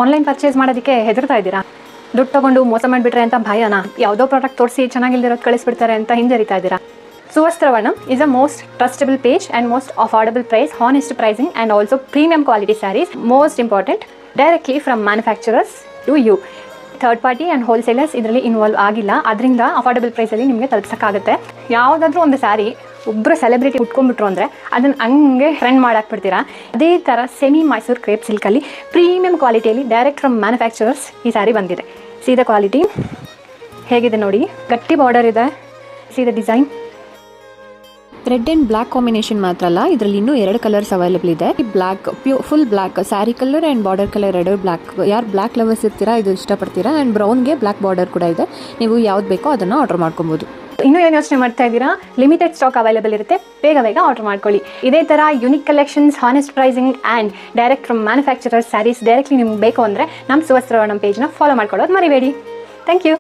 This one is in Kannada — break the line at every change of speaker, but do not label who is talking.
ಆನ್ಲೈನ್ ಪರ್ಚೇಸ್ ಮಾಡೋದಕ್ಕೆ ಹೆದರ್ತಾ ಇದ್ದೀರಾ? ದುಡ್ಡು ತಗೊಂಡು ಮೋಸ ಮಾಡಿಬಿಟ್ರೆ ಅಂತ ಭಯನಾ? ಯಾವುದೋ ಪ್ರಾಡಕ್ಟ್ ತೋರಿಸಿ ಚೆನ್ನಾಗಿಲ್ದಿರೋದು ಕಳಿಸ್ಬಿಡ್ತಾರೆ ಅಂತ ಹಿಂಜರಿತಾ ಇದ್ದೀರಾ? ಸುವಸ್ತ್ರವರ್ಣಂ is a most trustable page and most affordable price, honest pricing and also premium quality sarees. Most important, directly from manufacturers to you. Third party and wholesalers ಇದರಲ್ಲಿ ಇನ್ವಾಲ್ವ್ ಆಗಿಲ್ಲ. ಅದರಿಂದ ಅಫೋರ್ಡಬಲ್ ಪ್ರೈಸಲ್ಲಿ ನಿಮಗೆ ತಲುಪಿಸೋಕ್ಕಾಗುತ್ತೆ. ಯಾವುದಾದ್ರೂ ಒಂದು ಸ್ಯಾರಿ ಒಬ್ಬರು ಸೆಲೆಬ್ರಿಟಿ ಉಟ್ಕೊಂಡ್ಬಿಟ್ರು ಅಂದರೆ ಅದನ್ನು ಹಂಗೆ ಟ್ರೆಂಡ್ ಮಾಡಾಕ್ಬಿಡ್ತೀರಾ. ಅದೇ ಥರ ಸೆಮಿ ಮೈಸೂರು ಕ್ರೇಪ್ ಸಿಲ್ಕಲ್ಲಿ ಪ್ರೀಮಿಯಂ ಕ್ವಾಲಿಟಿಯಲ್ಲಿ ಡೈರೆಕ್ಟ್ ಫ್ರಮ್ ಮ್ಯಾನುಫ್ಯಾಕ್ಚರರ್ಸ್ ಈ ಸ್ಯಾರಿ ಬಂದಿದೆ. ಸೀದಾ ಕ್ವಾಲಿಟಿ ಹೇಗಿದೆ ನೋಡಿ, ಗಟ್ಟಿ ಬಾರ್ಡರ್ ಇದೆ, ಸೀದಾ design.
Red and black combination ಮಾತ್ರ ಅಲ್ಲ, ಇದರಲ್ಲಿ ಇನ್ನೂ 2 ಕಲರ್ಸ್ ಅವೈಲೇಬಲ್ ಇದೆ. Black full black sari colour and border colour 2 black. ಯಾರು ಬ್ಲ್ಯಾಕ್ ಲವರ್ಸ್ ಇರ್ತೀರಾ ಇದು ಇಷ್ಟಪಡ್ತೀರಾ. ಆ್ಯಂಡ್ ಬ್ರೌನ್ಗೆ ಬ್ಲ್ಯಾಕ್ ಬಾರ್ಡರ್ ಕೂಡ ಇದೆ. ನೀವು ಯಾವ್ದು ಬೇಕೋ ಅದನ್ನು ಆರ್ಡರ್ ಮಾಡ್ಕೊಬೋದು.
ಇನ್ನೂ ಏನು ಯೋಚನೆ ಮಾಡ್ತಾ ಇದ್ದೀರಾ? ಲಿಮಿಟೆಡ್ ಸ್ಟಾಕ್ ಅವೈಲೇಬಲ್ ಇರುತ್ತೆ, ಬೇಗ ಆರ್ಡರ್ ಮಾಡ್ಕೊಳ್ಳಿ. ಇದೇ ಥರ unique collections, honest pricing and direct from manufacturer sarees directly ನಿಮ್ಗೆ ಬೇಕು ಅಂದರೆ ನಮ್ಮ ಸುವಸ್ತ್ರವರ್ಣಂ ಪೇಜ್ನ ಫಾಲೋ ಮಾಡ್ಕೊಳ್ಳೋದು ಮರಿಬೇಡಿ. Thank you.